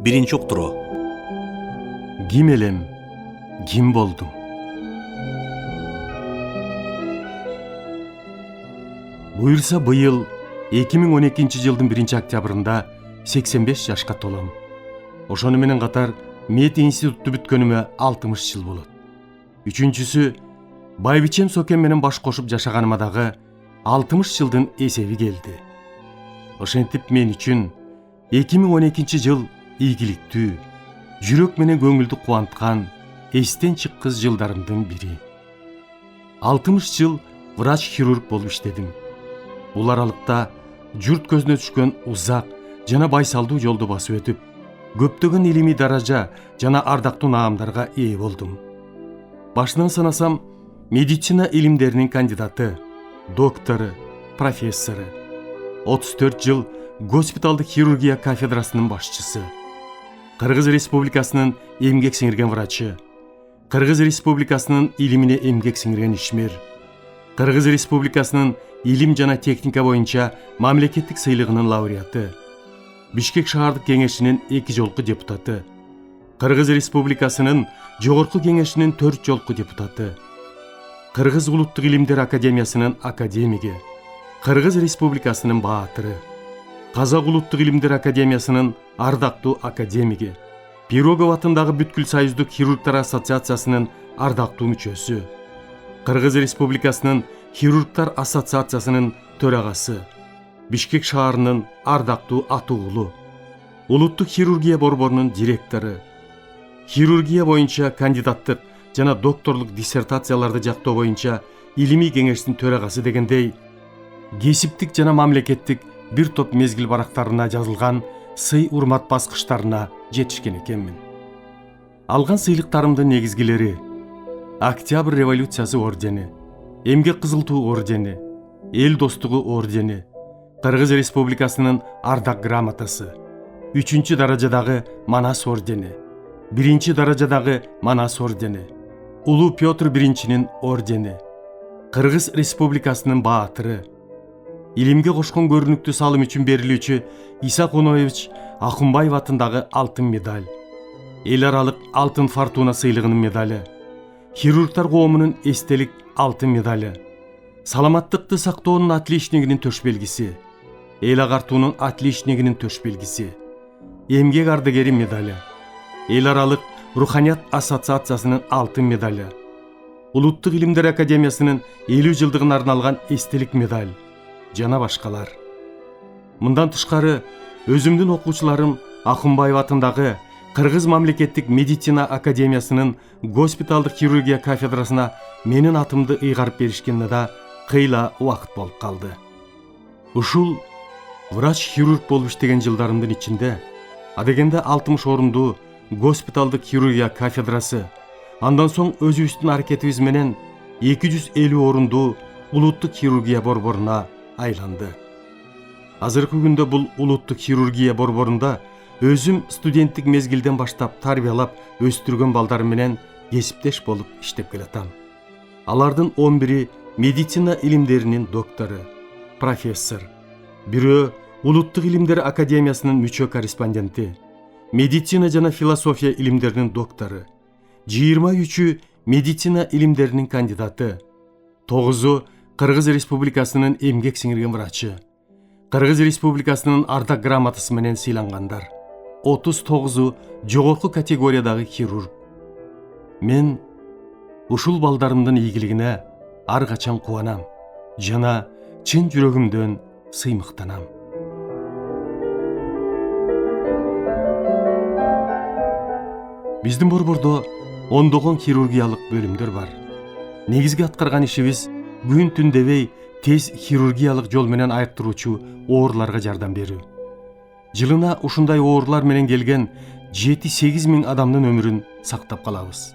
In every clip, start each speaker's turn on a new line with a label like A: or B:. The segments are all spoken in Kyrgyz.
A: Birinci ukturu.
B: Kim elem, kim boldum? Buyursa bıyıl 2012 жылдын 1 октябрында 85 жашка толом. Ошону менен катар мед институтту бүткөнүмө 60 жыл болот. Үчүнчүсү, байбичем Сокен менен баш кошуп жашаганыма дагы 60 жылдын эсеби келди. Ошентип мен үчүн 2012 жыл ийгиликтүү, жүрөк менен көңүлдү кубанткан, эстен чыккыс жылдарымдын бири. 60 жыл врач-хирург болуп иштедим. Бул аралыкта журт көзүнө түшкөн узак жана байсалдуу жолду басып өтүп, көптөгөн илимий даража жана ардактуу наамдарга ээ болдум. Башынан санасам, медицина илимдеринин кандидаты, доктору, профессору. 34 жыл госпиталдык хирургия кафедрасынын башчысы. Кыргыз Республикасынын эмгек сиңирген врачы. Кыргыз Республикасынын илимине эмгек сиңирген ишмер. Кыргыз Республикасынын илим жана техника боюнча мамлекеттик сыйлыгынын лауреаты. Бишкек шаардык кеңешинин 2 жолку депутаты. Кыргыз Республикасынын жогорку кеңешинин 4 жолку депутаты. Кыргыз улуттук илимдер академиясынын академиги. Кыргыз Республикасынын баатыры. Казак улуттук илимдер академиясынын ардактуу академиги. Пирогов атындагы бүткүл союздук хирургтар ассоциациясынын ардактуу мүчөсү. Кыргыз Республикасынын хирургтар ассоциациясынын төрагасы. Бишкек шаарынын ардактуу атуулу. Улуттук хирургия борборунун директору. Хирургия боюнча кандидаттык жана докторлук диссертацияларды жактоо боюнча илимий кеңештин төрагасы дегендей, кесиптик жана мамлекеттик бир топ мезгил барактарына жазылган сый урмат баскычтарына жетишкен экенмин. Алган сыйлыктарымдын негизгилери: Октябрь революциясы ордени, эмгек кызыл туу ордени, эл достугу ордени, Кыргыз Республикасынын ардак грамотасы, 3 даражадагы Манас ордени, 1 даражадагы Манас ордени, Улуу Петр I ордени, Кыргыз Республикасынын баатыры, илимге кошкон көрүнүктүү салым үчүн берилүүчү Иса Коноевич Акунбаев атындагы алтын медаль, эл аралык алтын фортуна сыйлыгынын медали, хирургтар коомунун эстелик алтын медали, саламаттыкты сактоонун отличнигинин төш белгиси, эл агартуунун отличнигинин төш белгиси, эмгек ардыгери медали, эл аралык руханият ассоциациясынын алтын медали, улуттук илимдер академиясынын 50 жылдыгына арналган эстелик медаль жана башкалар. Мындан тышкары, өзүмдүн окуучуларым Акунбаев атындагы Кыргыз мамлекеттик медицина академиясынын госпиталдык хирургия кафедрасына менин атымды ыйгарып беришкенине да кыйла убакыт болуп калды. Ушул врач-хирург болуп иштеген жылдарымдын ичинде адегенде 60 орундуу госпиталдык хирургия кафедрасы, андан соң өзүбүздүн аракетибиз менен 250 орундуу улуттук хирургия борборуна айланды. Азыркы күндө бул улуттук хирургия борборунда өзүм студенттик мезгилден баштап тарбиялап өстүргөн балдарым менен кесиптеш болуп иштеп келатам. Алардын 11-и медицина илимдеринин доктору, профессор, бирөө улуттук илимдер академиясынын мүчө корреспонденти, медицина жана философия илимдеринин доктору, 23-ү медицина илимдеринин кандидаты, 9-у Кыргыз Республикасынын эмгек сиңирген врачы, Кыргыз Республикасынын ардак грамотасы менен сыйлангандар, 39-у жогорку категориядагы хирург. Мен ушул балдарымдын ийгилигине ар качан кубанам жана чын жүрөгүмдөн сыймыктанам. Биздин борбордо ондогон хирургиялык бөлүмдөр бар. Негизги аткарган ишибиз күн түн дебей тез хирургиялык жол менен айыктыруучу ооруларга жардам берүү. Жылына ушундай оорулар менен келген 7-8 миң адамдын өмүрүн сактап калабыз.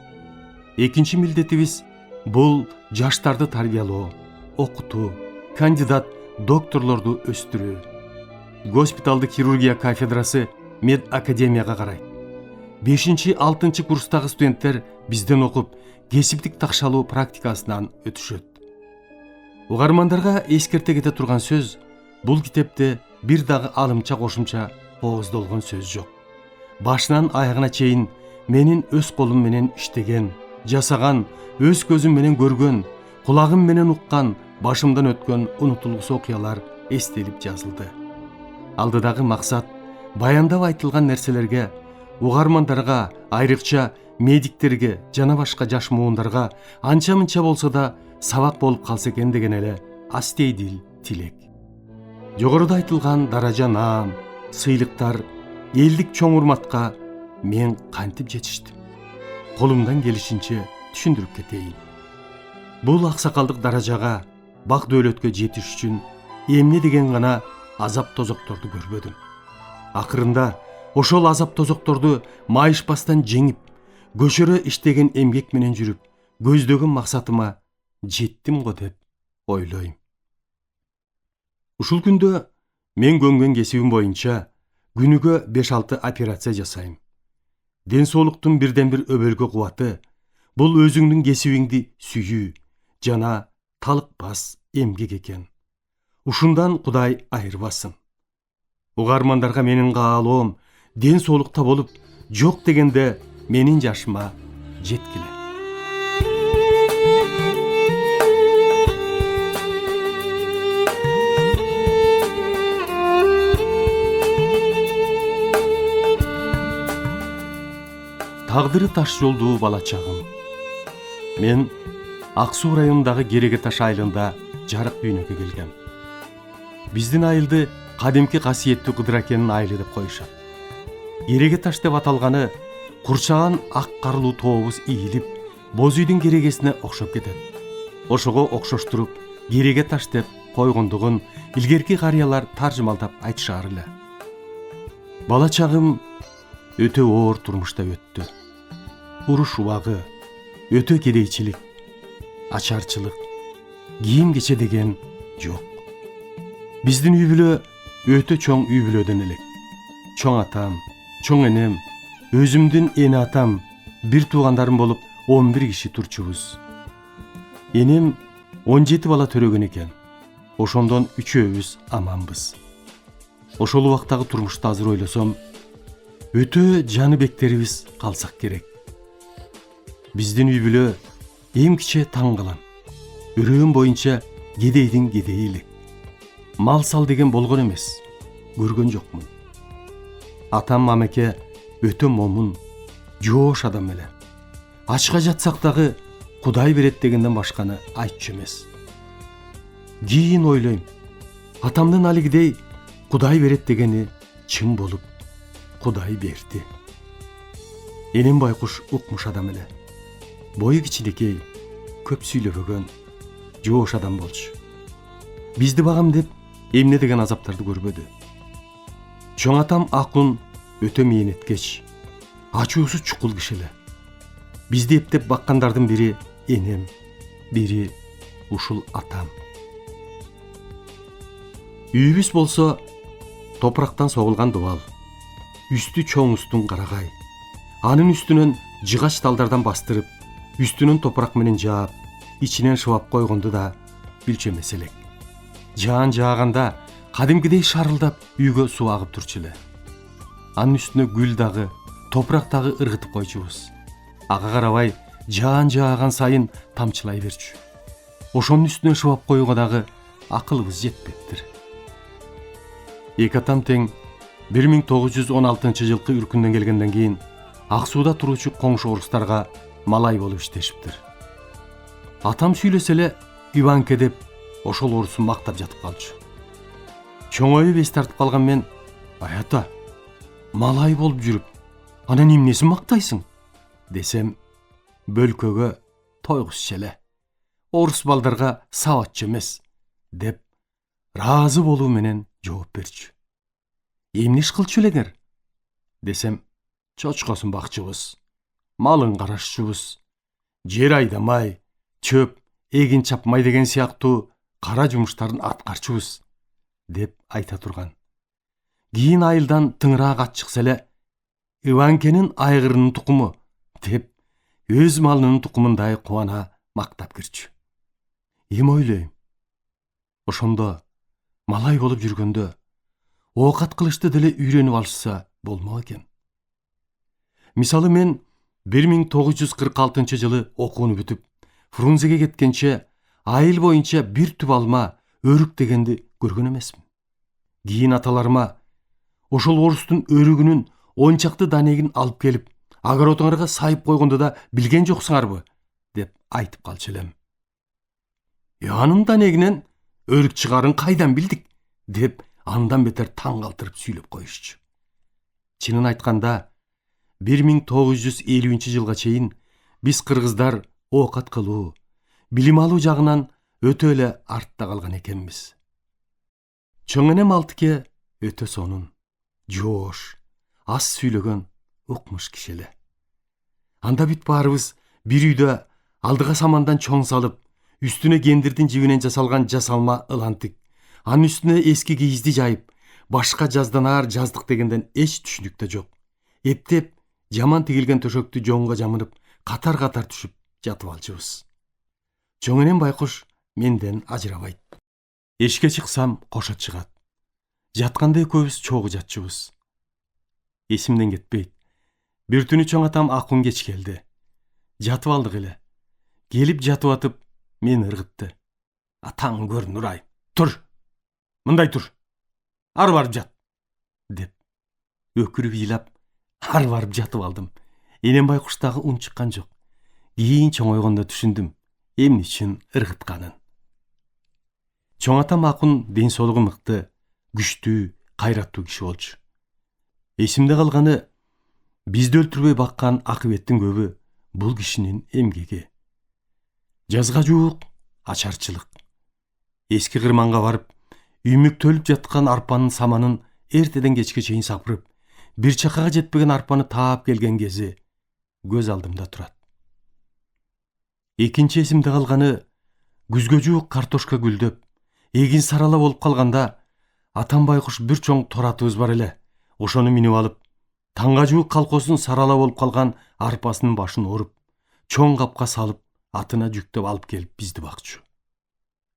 B: Экинчи милдетибиз бул жаштарды тарбиялоо, окутуу, кандидат, докторлорду өстүрүү. Госпиталдык хирургия кафедрасы мед академияга карайт. 5-6 курстагы студенттер бизден окуп, кесиптик такшалуу практикасынан өтүшөт. Угармандарга эскерте кете турган сөз, бул китепте бир дагы алымча кошумча кооздолгон сөз жок. başынан ayağına çeyin menin öz kolum menen iştegen, жасаган, öz gözüm menen görgön, kulağım menen ukkan, başımdan ötken unutulgusuz okuyalar estelip жазылды. Aldıдағы maksat баяндап айтылған нәрселерге, угармандарга, айрыкча медиктерге, жана башка жаш муундарга анча-мынча болсо да сабак болуп калса экен деген эле астейдил тилек. Жогоруда айтылган даража наам, сыйлыктар, элдик чоң урматка мен кантип жетиштим? Колумдан келишинче түшүндүрүп кетейин. Бул аксакалдык даражага, бак дөөлөткө жетиш үчүн эмне деген гана азап тозокторду көрбөдүм. Акырында ошол азап тозокторду майышпастан жеңип, көшөрө иштеген эмгек менен жүрүп, көздөгөн максатыма жеттим го деп ойлойм. Ушул күндө мен көнгөн кесибим боюнча күнүгө 5-6 операция жасайм. Ден соолуктун бирден бир өбөлгө кубаты бул өзүңдүн кесибиңди сүйүү жана талыкпас эмгек экен. Ушундан Кудай айырбасын. Угармандарга менин каалоом ден соолукта болуп, жок дегенде менин жашыма жеткиле. Тагдыры таш жолдуу бала чагым. Мен Ак Суу районундагы Кереге Таш айылында жарык дүйнөгө келгем. Биздин айылды кадимки касиеттүү Кыдыракен айылы деп коюшат. Кереге Таш деп аталганы курчаган ак карлуу тообуз ийилип, боз үйдүн керегесине окшоп кетет. Ошого окшоштуруп Кереге Таш деп койгондугун илгерки карыялар таржымалдап айтышар эле. Бала чагым өтө оор турмушта өттү. Уруш убагы, өтө кедейчилик, ачарчылык, кийим кече деген жок. Биздин үй бүлө өтө чоң үй бүлөдөн элек. Чоң атам, чоң энем, өзүмдүн эне атам, бир туугандарым болуп 11 киши турчубуз. Энем 17 бала төрөгөн экен. Ошондон үчөөбүз аманбыз. Ошол убактагы турмушты азыр ойлосом, өтө жаны бектерибиз калсак керек. Биздин үй бүлө эң киче таң калам. Өрөөм боюнча кедейдин кедейи элек. Мал сал деген болгон эмес, көргөн жокмун. Атам мамеке өтө момун, жоош адам эле. Ачка жатсак дагы Кудай берет дегенден башканы айтчу эмес. Кийин ойлойм, атамдын алигидей Кудай берет дегени чын болуп, Кудай берди. Энем байкуш укмуш адам эле. Бою кичинекей, көп сүйлөбөгөн, жоош адам болчу. Бизди багам деп эмне деген азаптарды көрбөдү. Чоң атам Акун өтө мээнеткеч, ачуусу чукул киши эле. Бизди эптеп баккандардын бири энем, бири ушул атам. Үйүбүз болсо топурактан согулган дубал, үстү чоң устун карагай, анын үстүнөн жыгач талдардан бастырып, үстүнөн топурак менен жаап, ичинен шыбап койгонду да билчү эмес элек. Жаан жааганда кадимкидей шарылдап үйгө суу агып турчу эле. Анын үстүнө гүл дагы, топурак дагы ыргытып койчубуз. Ага карабай жаан жааган сайын тамчылай берчү. Ошонун үстүнө шыбап коюуга дагы акылыбыз жетпептир. Эки атам тең 1916 жылкы үркүндөн келгенден кийин Ак Сууда туруучу коңшу орустарга малай болуп иштешиптир. Атам сүйлөсө эле Иванке деп ошол орусун мактап жатып калчу. Чоңоюп эс тартып калган мен, "Ата, малай болуп жүрүп, анан эмнесин мактайсың?" десем, бөлкөгө тойгузчу эле. Орус балдарга сабатчы эмес, деп ыраазы болуу менен жооп берчү. "Эмне иш кылчу элеңер?" десем, "Чочкосун бакчыбыз, малын карашчубуз, жер айдамай, чөп, эгин чапмай деген сыяктуу кара жумуштарын аткарчубуз", деп айта турган. Кийин айылдан тыңыраак ат чыкса эле, "Иванкенин айгырынын тукуму", деп өз малынын тукумундай кубана мактап кирчү. Эми ойлойм, ошондо малай болуп жүргөндө оокат кылышты деле үйрөнүп алышса болмок экен. Мисалы мен 1946-жылы окууну бүтүп, Фрунзеге кеткенче айыл боюнча бир түп алма, өрүк дегенди көргөн эмесмин. Кийин аталарыма ошол орустун өрүгүнүн 10 чакты данегин алып келип, огородуңарга сайып койгонду да билген жоксуңарбы деп айтып калчу элем. Анын данегинен өрүк чыгарын кайдан билдик деп андан бетер таң калтырып сүйлөп коюшчу. Чынын айтканда 1950-жылга чейин биз кыргыздар оокат кылуу, билим алуу жагынан өтө эле артта калган экенбиз. Чоң энем Алтыке өтө сонун, жоош, аз сүйлөгөн, укмуш киши эле. Анда бүт баарыбыз бир үйдө алдыга самандан чоң салып, үстүнө кендирдин жибинен жасалган жасалма ылантык, анын үстүнө эски кийизди жайып, башка жазданаар жаздык дегенден эч түшүнүк да жок. Эптеп жаман тигилген төшөктү жоңго жамынып, катар-катар түшүп жатып алчубуз. Чоң энем байкуш менден ажырабайт. Эшикке чыксам кошо чыгат. Жатканда экөөбүз чогуу жатчубуз. Эсимден кетпейт. Бир түнү чоң атам Акун кеч келди. Жатып алдык эле. Келип жатып атып мени ыргытты. Атаң көр, Нурай. Тур. Мындай тур. Ары барып жат. Деп. Өкүрүп ыйлап, ары барып жатып алдым. Энем байкуштагы ун чыккан жок. Кийин чоңойгондо түшүндүм эмне үчүн ыргытканын. Чоң атам Акун ден соолугу мыкты, күчтүү, кайраттуу киши болчу. Эсимде калганы, бизди өлтүрбөй баккан акыбеттин көбү бул кишинин эмгеги. Жазга жуук ачарчылык. Эски кырманга барып, үймүктөлүп жаткан арпанын саманын эртеден кечке чейин сапырып, бир чакага жетпеген арпаны таап келген кези көз алдымда турат. Экинчи эсимде калганы, күзгө жуук картошка гүлдөп, эгин сарала болуп калганда, атам байкуш бир чоң торатыбыз бар эле. Ошону минип алып, таңга жуук калкоосун сарала болуп калган арпасынын башын оруп, чоң капка салып, атына жүктөп алып келип бизди бакчу.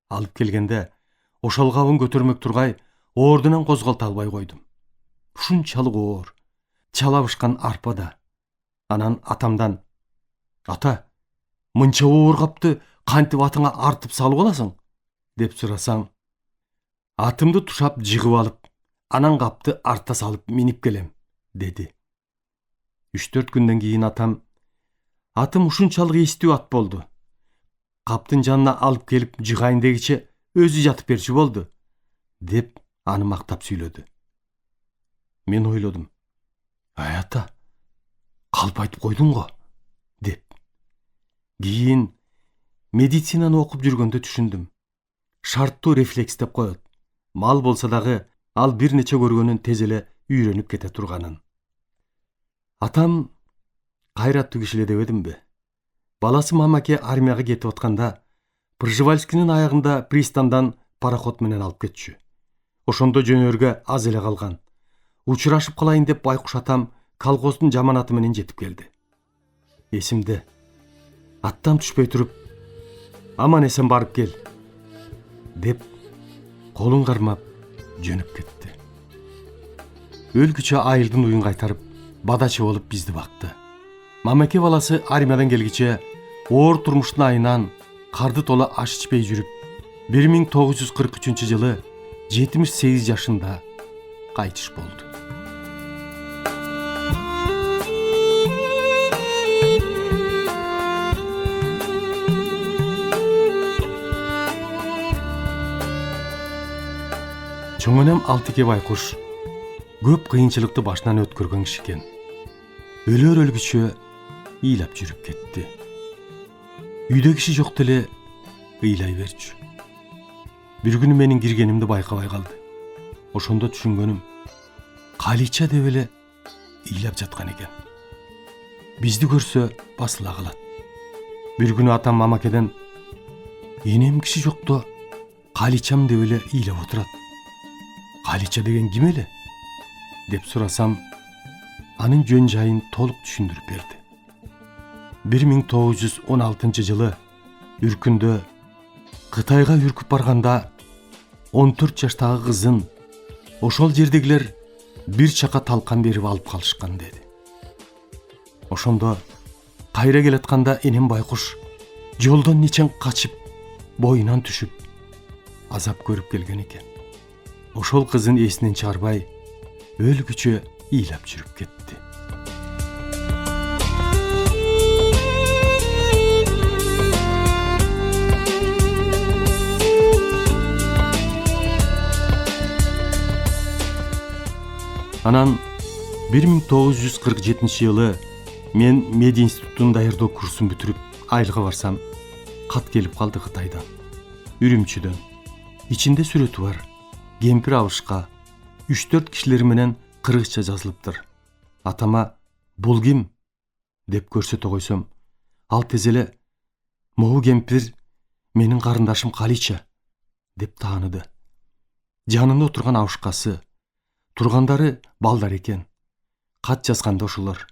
B: Алып келгенде, ошол кабын көтөрмөк тургай, оордунан козголто албай койдум. Ушунчалык оор, чалабышкан арпа да. Анан атамдан: "Ата, мынча оор капты кантип атыңа артып салып аласың?" деп сурасаң, атымды тушап жыгып алып, анан капты арта салып минип келем, деди. 3-4 күндөн кийин атам: "Атым ушунчалык эстүү ат болду. Каптын жанына алып келип жыгайын дегиче өзү жатып берчү болду", деп аны мактап сүйлөдү. Мен ойлодум: "Ай ата, калп айтып койдуң го", деп. Кийин медицинаны окуп жүргөндө түшүндүм. Шарттуу рефлекс деп коет. Мал болсо дагы ал бир нече көргөнүн тез эле үйрөнүп кете турганын. Атам кайраттуу киши эле дебедимби? Баласы Мамаке армияга кетип атканда, Пржевальскинин аягында пристандан пароход менен алып кетчү. Ошондо жөнөргө аз эле калган. Учурашып калайын деп байкуш атам колхоздун жаманаты менен жетип келди. Эсимде. Аттан түшпөй туруп: "Аман эсен барып кел", деп колун кармап жөнүп кетти. Өлгүчө айылдын уюн кайтарып, бадачы болуп бизди бакты. Мамеке баласы армиядан келгиче оор турмуштун айынан карды тола аш ичпей жүрүп, 1943-жылы 78 жашында кайтыш болду. Чоң энем Алтыке байкуш көп кыйынчылыкты башынан өткөргөн киши экен. Өлөр өлгүчө ыйлап жүрүп кетти. Үйдө киши жок деле ыйлай берчү. Бир күнү менин киргенимди байкабай калды. Ошондо түшүнгөнүм, Калича деп эле ыйлап жаткан экен. Бизди көрсө басыла калат. Бир күнү атам Мамакеден: "Энем киши жокто Каличам деп эле ыйлап отурат. Калича деген ким эле?" деп сурасам, анын жөн жайын толук түшүндүрүп берди. 1916-жылы үркүндө Кытайга үркүп барганда 14 жаштагы кызын ошол жердегилер бир чака талкан берип алып калышкан, деди. Ошондо кайра келатканда энем байкуш жолдон нечен качып, боюнан түшүп, азап көрүп келген экен. Ошол кызын эсинен чыгарбай, өлгүчө ыйлап жүрүп кетти. Анан 1947 жылы мен медиа институтун даярдоо курсун бүтүрүп айылга барсам, кат келип калды Кытайдан, Үрүмчүдөн. Ичинде сүрөтү бар. Кемпир абышка 3-4 кишилер менен кыргызча жазылыптыр. Атама бул ким деп көрсөтө койсом, ал тез эле могу кемпир менин карындашым Калича деп тааныды. Жанында отурган абышкасы, тургандары балдар экен. Кат жазганда ошолор.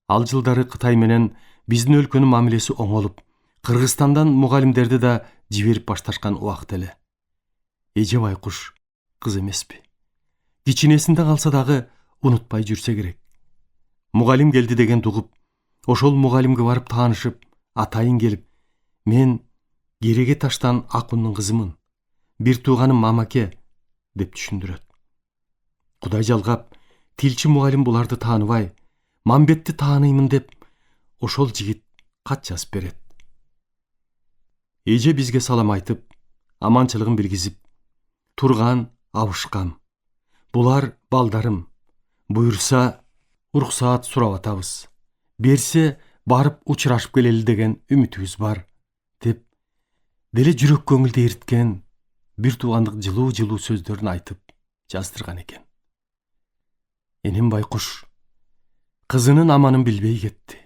B: Ал жылдары Кытай менен биздин өлкөнүн мамилеси оңолуп, Кыргызстандан мугалимдерди да жиберип башташкан убакыт эле. Эже байкуш кыз эмеспи. Кичинесинде калса дагы унутпай жүрсө керек. Мугалим келди дегенди угуп, ошол мугалимге барып таанышып, атайын келип, мен Кереге таштан Акундун кызымын, бир тууганым Мамаке деп түшүндүрөт. Кудай жалгап, тилчи мугалим буларды тааныбай, Мамбетти тааныймын деп, ошол жигит кат жазып берет. Эже бизге салам айтып, аманчылыгын билгизип, турган абышкам, булар балдарым, буюрса уруксаат сурап атабыз, берсе барып учурашып келели деген үмүтүбүз бар, деп деле жүрөк көңүлдү эриткен, бир туугандык жылуу сөздөрүн айтып жаздырган экен. Энем байкуш кызынын аманын билбей кетти.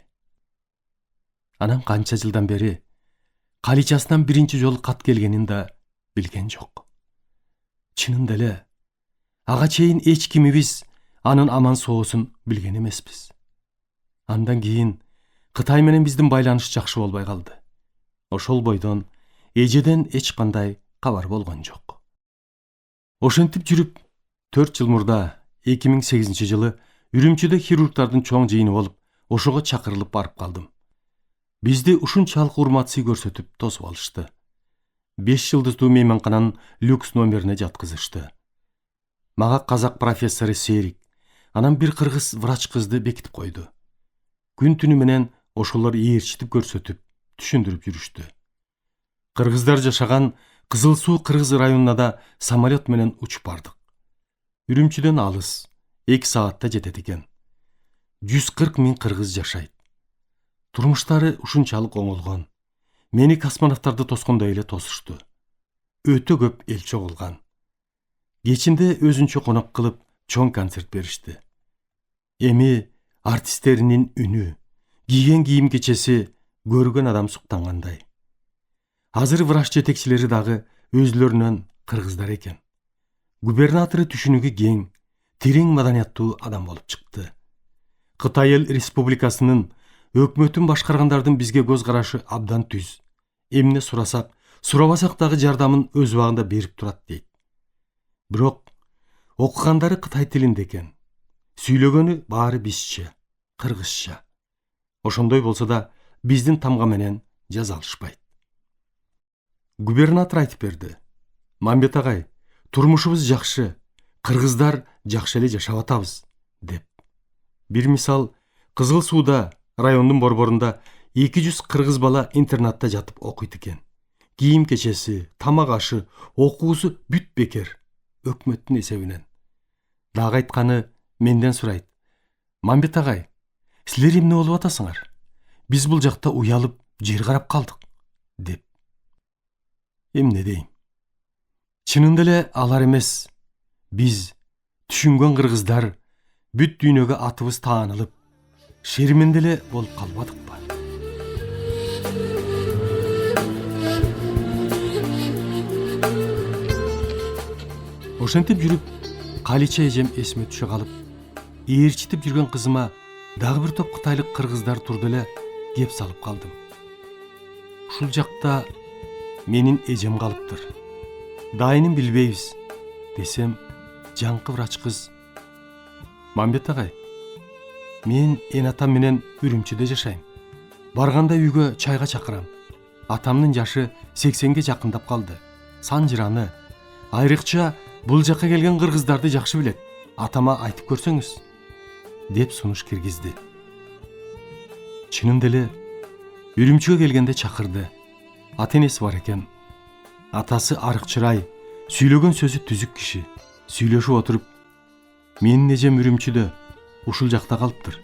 B: Анан канча жылдан бери Каличасынан биринчи жолу кат келгенин да билген жок. Чынында эле ага чейин эч кимибиз анын аман соосун билген эмеспиз. Андан кийин Кытай менен биздин байланыш жакшы болбой калды. Ошол бойдон эжеден эч кандай кабар болгон жок. Ошентип жүрүп 4 жыл мурда 2008 жылы Үрүмчүдө хирургдардын чоң жыйыны болуп, ошого чакырылып барып калдым. Бизди ушунчалык урматсый көрсөтүп тосуп алышты. 5 жылдыздуу мейманкананын люкс номерине жаткызышты. Мага казак профессору Серик, анан бир кыргыз врач кызды бекитип койду. Күн түнү менен ошолор ээрчитип көрсөтүп, түшүндүрүп жүрүштү. Кыргыздар жашаган Кызыл Суу кыргыз районуна да самолет менен учуп бардык. Үрүмчүдөн алыс, 2 саатта жетет экен. 140 000 кыргыз жашайт. Турмуштары ушунчалык оңолгон. Мени космонавттарды тоскондой эле тосушту. Өтө көп эл чогулган. Кечинде өзүнчө конок кылып, чоң концерт беришти. Эми артисттеринин үнү, кийген кийим кечеси көргөн адам суктангандай. Азыр врач жетекчилери дагы өзүлөрүнөн кыргыздар экен. Губернатору түшүнүгү кең, терең маданияттуу адам болуп чыкты. Кытай Эл Республикасынын өкмөтүн башкаргандардын бизге көз карашы абдан түз. Эмне сурасак, сурабасак дагы жардамын өз убагында берип турат дейт. Бирок окугандары Кытай тилинде экен. Сүйлөгөнү баары бизче, кыргызча. Ошондой болсо да биздин тамга менен жаза алышпайт. Губернатор айтып берди: "Мамбет агай, турмушубуз жакшы, кыргыздар жакшы эле жашап атабыз" деп. Бир мисал, Кызыл Сууда райондун борборунда 200 кыргыз бала интернатта жатып окуйт экен. Кийим кечеси, тамак ашы, окуусу бүт бекер, өкмөттүн эсебинен. Дагы айтканы менден сурайт: "Мамбет агай, силер эмне болуп атасыңар? Биз бул жакта уялып, жер карап калдык" деп. Эмне дейм? Чынында эле алар эмес, биз түшүнгөн кыргыздар бүт дүйнөгө атыбыз таанылып, шерменде эле болуп калбадыкпы? Ошентип жүрүп, Калича эжем эсиме түшө калып, ээрчитип жүргөн кызыма дагы бир топ кытайлык кыргыздар турду эле кеп салып калдым. Ушул жакта менин эжем калыптыр. Дайынын билбейбиз десем, жаңкы врач кыз: "Мамбет агай, Мен enatam менен Үрүмчүдө жашайм. Барганда үйгө чайга чакырам. Атамдын жашы 80ге жакындап калды. Санжыраны, айрыкча бул жакка келген кыргыздарды жакшы билет. Атама айтып көрсөңүз, деп сунуш киргизди. Чынында эле Үрүмчүгө келгенде чакырды. Ата-энеси бар экен. Атасы арык чырай, сүйлөгөн сөзү түзүк киши. Сүйлөшүп отуруп, менин эжем Үрүмчүдө, ушул жакта калыптыр.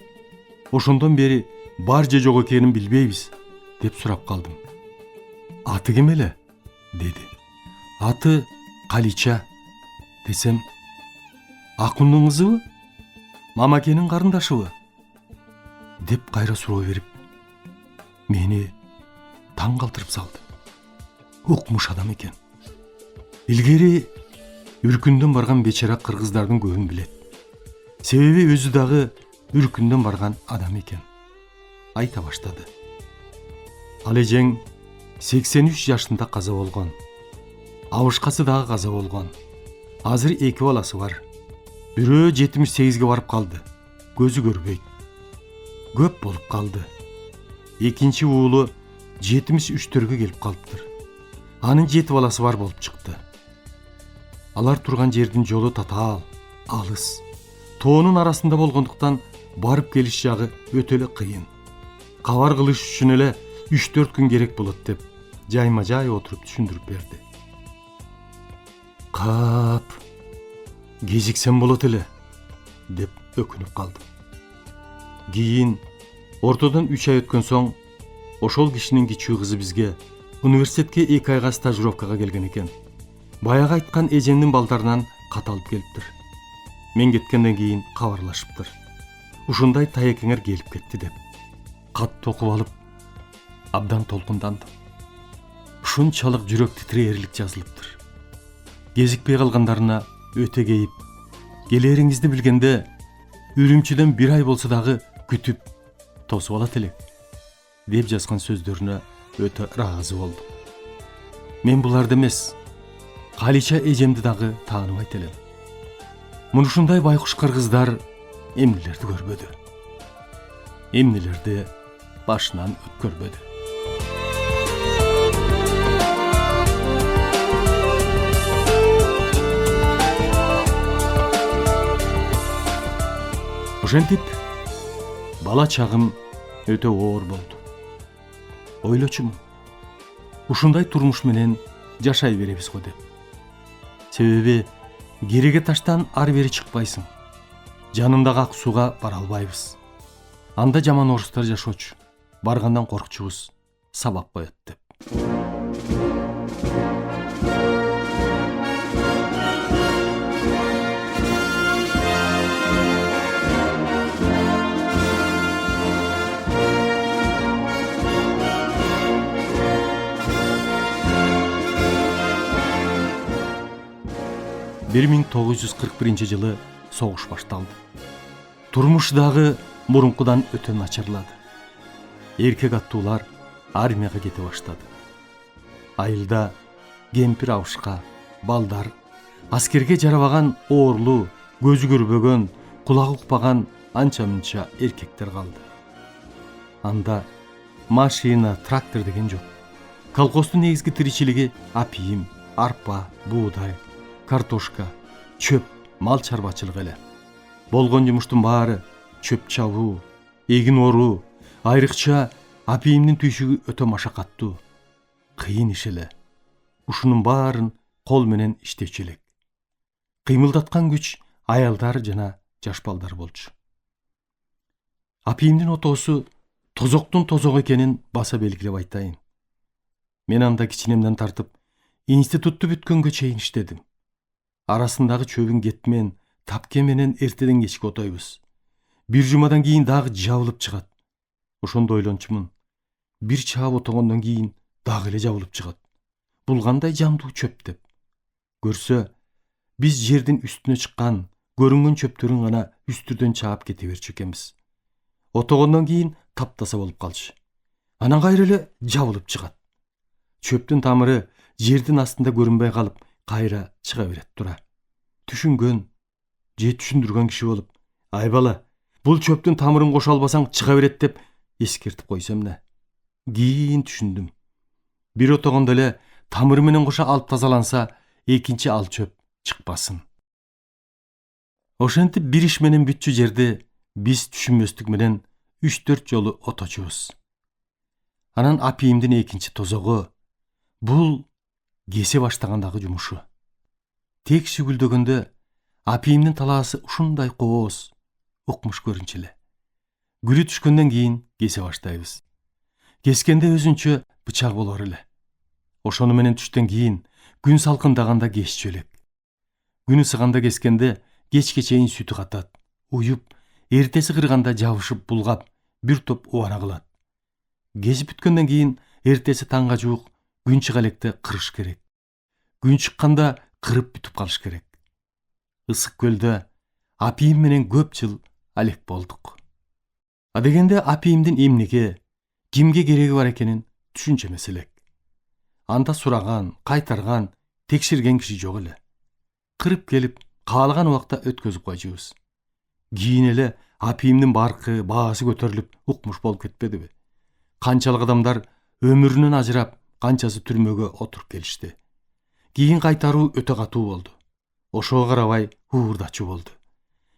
B: Ошондон бери бар же жок экенин билбейбиз, деп сурап калдым. Аты ким эле? Деди. Аты Калича. Десем, Акундун кызыбы? Мамакенин карындашыбы? Деп кайра суроо берип, мени таң калтырып салды. Укмуш адам экен. Илгери Үркүндөн барган бечара кыргыздардын көбүн билет. Себеби өзү дагы Үркүндөн барган адам экен. Айта баштады. Ал эжең 83 жашында каза болгон. Абышкасы дагы каза болгон. Азыр 2 баласы бар. Бирөө 78ге барып калды. Көзү көрбөйт. Көп болуп калды. Экинчи уулу 73-төргө келип калыптыр. Анын 7 баласы бар болуп чыкты. Алар турган жердин жолу татаал, алыс. Тоонун арасында болгондуктан барып келиш жагы өтө эле кыйын. Кабар кылыш үчүн эле 3-4 күн керек болот деп жайма-жай отуруп түшүндүрүп берди. Кап, кезиксем болот эле, деп өкүнүп калдым. Кийин ортодон 3 ай өткөн соң ошол кишинин кичүү кызы бизге университетке 2 айга стажировкага келген экен. Баягы айткан эжемдин балдарынан кат алып келиптир. Мен кеткенден кийин кабарлашыптыр. Ушундай таекеңер келип кетти деп. Катты окуп алып, абдан толкундандым. Ушунчалык жүрөк титирээрлик жазылыптыр. Кезикпей калгандарына өтө кейип, келериңизди билгенде Үрүмчүдөн 1 ай болсо дагы күтүп тосуп алат элек, деп жазган сөздөрүнө өтө ыраазы болдум. Мен буларды эмес, Калича эжемди дагы тааныбайт элем. Мунушундай байкуш кыргыздар эмнелерди көрбөдү. Эмнелерди башынан өткөрбөдү. Ошентип, бала чагым өтө оор болду. Ойлочумун, ушундай турмуш менен жашай беребиз го деп. Себеби кереге таштан ары бери чыкпайсың. Жанындагы ак сууга бара албайбыз. Анда жаман орустар жашоочу. Баргандан коркчубуз, сабап коет деп. Bir 1941 жылы согуш башталды. Турмуш дагы мурункудан өтө начарлады. Эркек аттуулар армияга кете баштады. Айылда кемпир абышка, балдар, аскерге жарабаган оорлуу, көзү көрбөгөн, кулагы укпаган анча-мынча эркектер калды. Анда машина, трактор деген жок. Колхоздун негизги тиричилиги апийим, арпа, буудай, картошка, чөп, мал чарбачылыгы эле. Болгон жумуштун баары чөп чабуу, эгин оруу, айрыкча апийимдин түйшүгү өтө машакаттуу, кыйын иш эле. Ушунун баарын кол менен иштечү элек. Кыймылдаткан күч аялдар жана жаш балдар болчу. Апийимдин отоосу тозоктун тозок экенин баса белгилеп айтайын. Мен анда кичинемден тартып институтту бүткөнгө чейин иштедим. Арасындагы чөбүн кетмен, тапке менен эртеден кечке отойбуз. Бир жумадан кийин дагы жабылып чыгат. Ошондо ойлончумун. Бир чаап отогондон кийин дагы эле жабылып чыгат. Бул кандай жамдуу чөп деп. Көрсө, биз жердин үстүнө чыккан, көрүнгөн чөптөрүн гана үстүрдөн чаап кете берчү экенбиз. Отогондон кийин таптаса болуп калчу. Анан кайра эле жабылып чыгат. Чөптүн тамыры жердин астында көрүнбөй калып, кайра чыга берет тура. Түшүнгөн же түшүндүргөн киши болуп, ай бала, Бул чөптүн тамырын кошо албасаң чыга берет деп эскертип койсом да. Кийин түшүндүм. Бир отогондо эле тамыры менен кошо алып тазаланса, экинчи ал чөп чыкпасын. Ошентип бир иш менен бүтчү жерди биз түшүнбөстүк менен 3-4 жолу оточубуз. Анан апийимдин экинчи тозогу бул кесе баштагандагы жумушу. Тек шүгүлдөгөндө апийимдин талаасы ушундай кооз, укмуш көрүнчү эле. Күлү түшкөндөн кийин кесе баштайбыз. Кескенде өзүнчө бычак болор эле. Ошону менен түштөн кийин күн салкындаганда кесчү элек. Күн ысыганда кескенде кечке чейин сүтү катат, уюп, эртеси кырганда жабышып булгап, бир топ убана кылат. Кесип бүткөндөн кийин эртеси таңга жуук күн чыга электе кырыш керек. Күн чыкканда кырып бүтүп калыш керек. Ысык көлдө апийим менен көп жыл алек болдук. Адегенде апийимдин эмнеге, кимге кереги бар экенин түшүнчү элек. Анда сураган, кайтарган, текшерген киши жок эле. Кырып келип, каалаган убакта өткөзүп койчубуз. Кийин эле апийимдин баркы, баасы көтөрүлүп, укмуш болуп кетпедиби? Канчалык адамдар өмүрүнөн ажырап, канчасы түрмөгө отуруп келишти. Кийин кайтаруу өтө катуу болду. Ошого карабай уурдачу болду.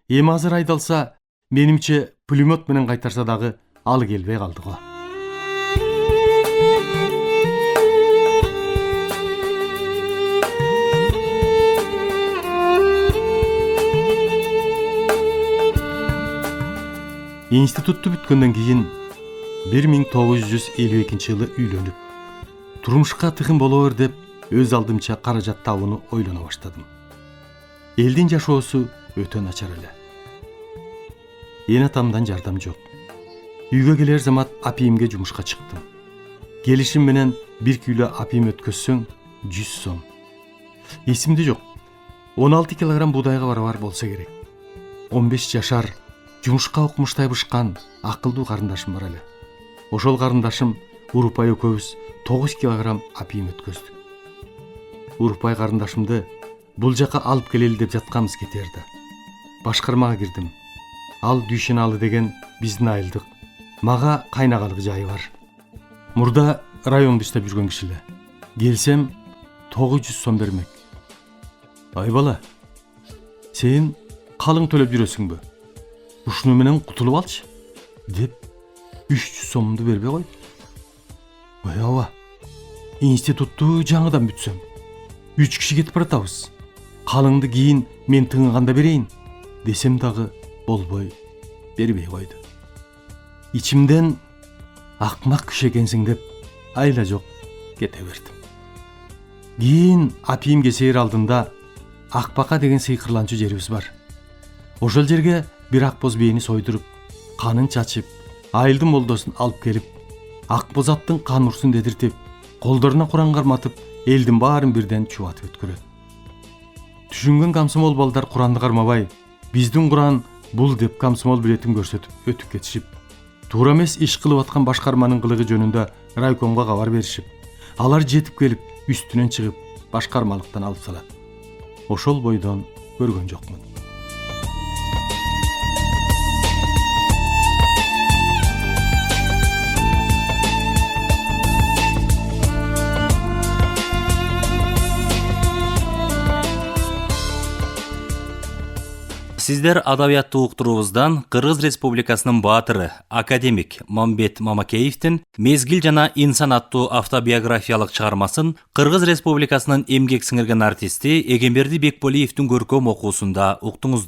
B: Эми азыр айдалса, менимче пулемет менен кайтарса дагы алы келбей калды го. Институтту бүткөндөн кийин 1952-жылы үйлөнүп, турмушка тыгын болоор деп өз алдымча каражат табууну ойлоно баштадым. Элдин жашоосу өтө начар эле. Эн атамдан жардам жок. Үйгө келер замат апийимге жумушка чыктым. Келишим менен 1 кило апийим өткөзсөң 100 сом. Эсимде жок. 16 килограмм буудайга барабар болсо керек. 15 жашар жумушка укмуштай бышкан акылдуу карындашым бар эле. Ошол карындашым Урупай экөөбүз 9 килограмм апийим өткөздүк. Урупай карындашымды бул жака алып келели деп жатканбыз кетерди. Башкармага кирдим. Ал Дүйшеналы деген биздин айылдык. Мага кайнагалык жайы бар. Мурда районду иштеп жүргөн киши эле. Келсем 900 сом бермек. Ай бала, сен калың төлөп жүрөсүңбү? Ушуну менен кутулуп алчы деп 300 сомду бербей кой. Ой аба, институтту жаңыдан бүтсөм. 3 киши кетип баратабыз. Калыңды кийин мен тыңыганда берейин десем дагы болбой, бербей койду. Ичимден акмак киши экенсиң деп айла жок кете бердим. Кийин апийим кесээр алдында Акбака деген сыйкырланчу жерибиз бар. Ошол жерге бир акбоз бийини сойдуруп, канын чачып, айылдын молдосун алып келип, акбоз аттын кан урсун дедиртип, колдоруна Куран карматып, элдин баарын бирден чубатып өткөрөт. Түшүнгөн комсомол балдар Куранды кармабай, биздин Куран бул деп комсомол билетин көрсөтүп өтүп кетишип, туура эмес иш кылып аткан башкарманын кылыгы жөнүндө райкомго кабар беришип, алар жетип келип, үстүнөн чыгып, башкармалыктан алып салат. Ошол бойдон көргөн жокмун.
A: Сиздер адабиятты уктуруубуздан Кыргыз Республикасынын баатыры, академик Мамбет Мамакеевдин «Мезгил жана инсан» аттуу автобиографиялык чыгармасын Кыргыз Республикасынын эмгек сиңирген артисти Эгемберди Бекболиевдин көркөм окуусунда уктуңуздар.